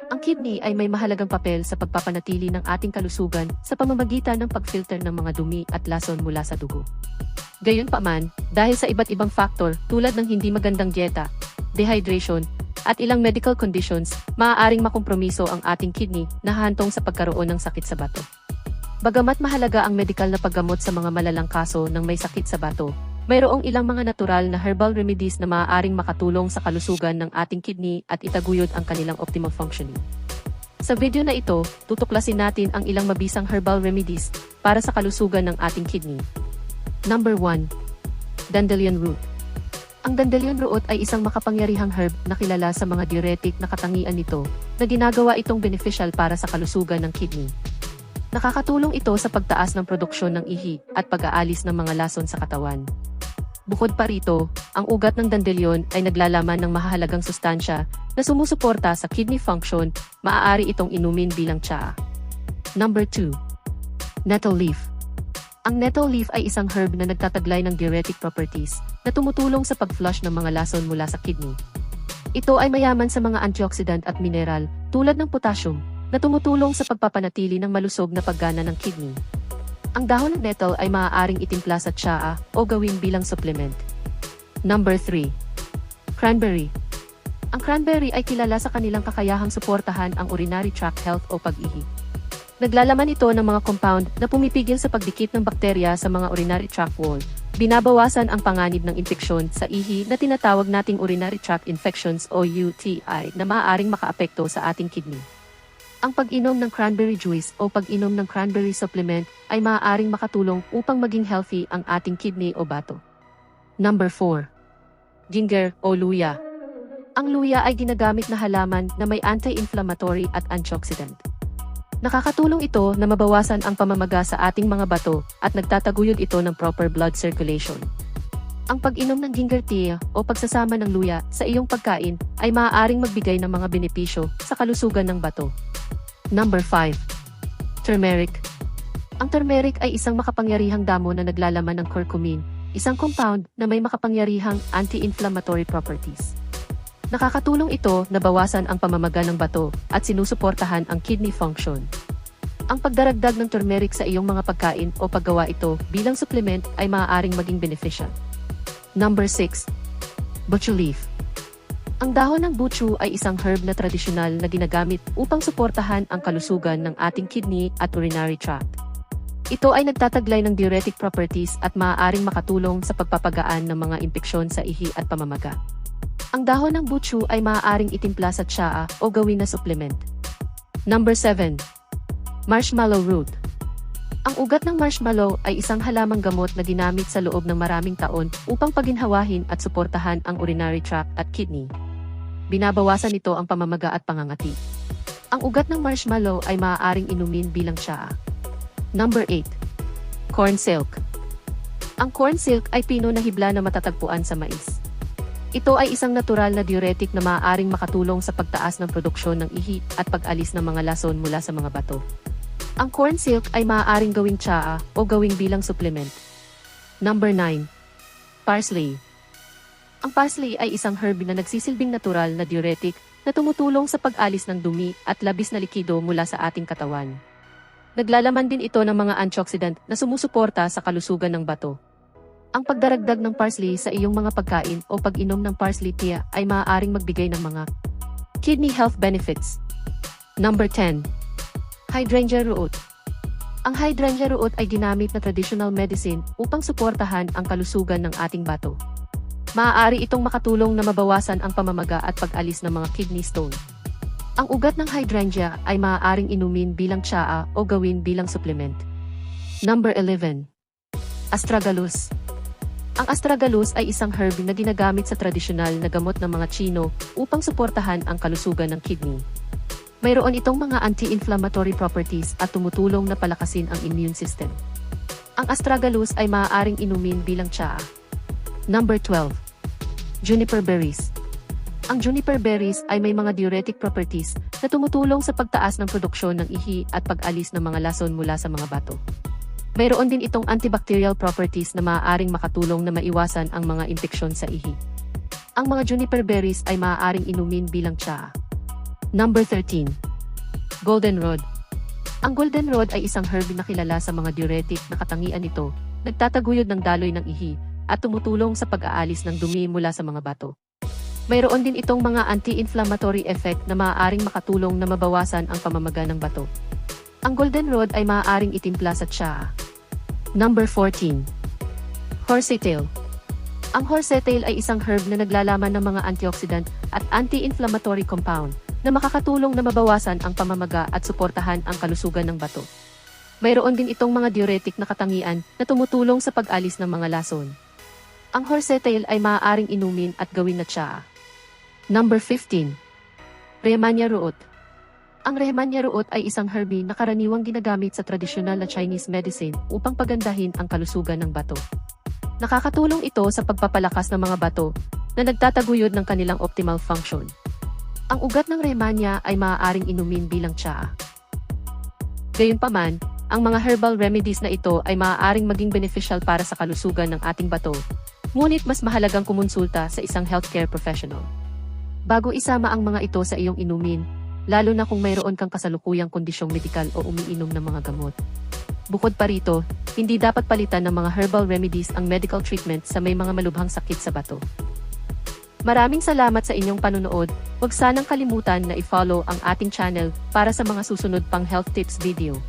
Ang kidney ay may mahalagang papel sa pagpapanatili ng ating kalusugan sa pamamagitan ng pag-filter ng mga dumi at lason mula sa dugo. Gayunpaman, dahil sa iba't ibang faktor tulad ng hindi magandang dieta, dehydration, at ilang medical conditions, maaaring makompromiso ang ating kidney na hahantong sa pagkaroon ng sakit sa bato. Bagamat mahalaga ang medikal na paggamot sa mga malalang kaso ng may sakit sa bato, mayroong ilang mga natural na herbal remedies na maaaring makatulong sa kalusugan ng ating kidney at itaguyod ang kanilang optimal functioning. Sa video na ito, tutuklasin natin ang ilang mabisang herbal remedies para sa kalusugan ng ating kidney. Number 1. Dandelion root. Ang dandelion root ay isang makapangyarihang herb na kilala sa mga diuretic na katangian nito na ginagawa itong beneficial para sa kalusugan ng kidney. Nakakatulong ito sa pagtaas ng produksyon ng ihi at pag-aalis ng mga lason sa katawan. Bukod pa rito, ang ugat ng dandelion ay naglalaman ng mahahalagang sustansya na sumusuporta sa kidney function, maaari itong inumin bilang tsaa. Number 2. Nettle leaf. Ang nettle leaf ay isang herb na nagtataglay ng diuretic properties na tumutulong sa pag-flush ng mga lason mula sa kidney. Ito ay mayaman sa mga antioxidant at mineral tulad ng potassium na tumutulong sa pagpapanatili ng malusog na paggana ng kidney. Ang dahon ng nettle ay maaaring itimpla sa tsaa o gawin bilang supplement. Number 3. Cranberry. Ang cranberry ay kilala sa kanilang kakayahang suportahan ang urinary tract health o pag-ihi. Naglalaman ito ng mga compound na pumipigil sa pagdikit ng bakterya sa mga urinary tract wall. Binabawasan ang panganib ng impeksyon sa ihi na tinatawag nating urinary tract infections o UTI na maaaring makaapekto sa ating kidney. Ang pag-inom ng cranberry juice o pag-inom ng cranberry supplement ay maaaring makatulong upang maging healthy ang ating kidney o bato. Number 4. Ginger o luya. Ang luya ay ginagamit na halaman na may anti-inflammatory at antioxidant. Nakakatulong ito na mabawasan ang pamamaga sa ating mga bato at nagtataguyod ito ng proper blood circulation. Ang pag-inom ng ginger tea o pagsasama ng luya sa iyong pagkain ay maaaring magbigay ng mga benepisyo sa kalusugan ng bato. Number 5. Turmeric. Ang turmeric ay isang makapangyarihang damo na naglalaman ng curcumin, isang compound na may makapangyarihang anti-inflammatory properties. Nakakatulong ito na bawasan ang pamamaga ng bato at sinusuportahan ang kidney function. Ang pagdaragdag ng turmeric sa iyong mga pagkain o paggawa ito bilang supplement ay maaaring maging beneficial. Number 6. Butchu leaf. Ang dahon ng butchu ay isang herb na tradisyonal na ginagamit upang suportahan ang kalusugan ng ating kidney at urinary tract. Ito ay nagtataglay ng diuretic properties at maaaring makatulong sa pagpapagaan ng mga impeksyon sa ihi at pamamaga. Ang dahon ng butchu ay maaaring itimpla sa tsaa o gawin na supplement. Number 7. Marshmallow root. Ang ugat ng marshmallow ay isang halamang gamot na ginamit sa loob ng maraming taon upang paginhawahin at suportahan ang urinary tract at kidney. Binabawasan nito ang pamamaga at pangangati. Ang ugat ng marshmallow ay maaaring inumin bilang tsaa. Number 8. Corn silk. Ang corn silk ay pino na hibla na matatagpuan sa mais. Ito ay isang natural na diuretic na maaaring makatulong sa pagtaas ng produksyon ng ihi at pag-alis ng mga lason mula sa mga bato. Ang corn silk ay maaaring gawing tsaa o gawing bilang supplement. Number 9. Parsley. Ang parsley ay isang herb na nagsisilbing natural na diuretic na tumutulong sa pag-alis ng dumi at labis na likido mula sa ating katawan. Naglalaman din ito ng mga antioxidant na sumusuporta sa kalusugan ng bato. Ang pagdaragdag ng parsley sa iyong mga pagkain o pag-inom ng parsley tea ay maaaring magbigay ng mga kidney health benefits. Number 10. Hydrangea root. Ang hydrangea root ay ginamit na traditional medicine upang suportahan ang kalusugan ng ating bato. Maaari itong makatulong na mabawasan ang pamamaga at pag-alis ng mga kidney stone. Ang ugat ng hydrangea ay maaaring inumin bilang tsaa o gawin bilang supplement. Number 11. Astragalus. Ang astragalus ay isang herb na ginagamit sa tradisyonal na gamot ng mga Tsino upang suportahan ang kalusugan ng kidney. Mayroon itong mga anti-inflammatory properties at tumutulong na palakasin ang immune system. Ang astragalus ay maaaring inumin bilang tsaa. Number 12. Juniper berries. Ang juniper berries ay may mga diuretic properties na tumutulong sa pagtaas ng produksyon ng ihi at pag-alis ng mga lason mula sa mga bato. Mayroon din itong antibacterial properties na maaaring makatulong na maiwasan ang mga impeksyon sa ihi. Ang mga juniper berries ay maaaring inumin bilang tsaa. Number 13. Goldenrod. Ang goldenrod ay isang herb na kilala sa mga diuretic na katangian nito, nagtataguyod ng daloy ng ihi, at tumutulong sa pag-aalis ng dumi mula sa mga bato. Mayroon din itong mga anti-inflammatory effect na maaaring makatulong na mabawasan ang pamamaga ng bato. Ang goldenrod ay maaaring itimpla sa tsaa. Number 14. Horsetail. Ang horsetail ay isang herb na naglalaman ng mga antioxidant at anti-inflammatory compound na makakatulong na mabawasan ang pamamaga at suportahan ang kalusugan ng bato. Mayroon din itong mga diuretic na katangian na tumutulong sa pag-alis ng mga lason. Ang horsetail ay maaaring inumin at gawin na tsaa. Number 15. Rehmannia root. Ang Rehmannia root ay isang herb na karaniwang ginagamit sa tradisyonal na Chinese medicine upang pagandahin ang kalusugan ng bato. Nakakatulong ito sa pagpapalakas ng mga bato na nagtataguyod ng kanilang optimal function. Ang ugat ng Rehmannia ay maaaring inumin bilang tsaa. Gayunpaman, ang mga herbal remedies na ito ay maaaring maging beneficial para sa kalusugan ng ating bato, ngunit mas mahalagang kumonsulta sa isang healthcare professional bago isama ang mga ito sa iyong inumin, lalo na kung mayroon kang kasalukuyang kondisyong medikal o umiinom ng mga gamot. Bukod pa rito, hindi dapat palitan ng mga herbal remedies ang medical treatment sa may mga malubhang sakit sa bato. Maraming salamat sa inyong panunood. Huwag sanang kalimutan na i-follow ang ating channel para sa mga susunod pang health tips video.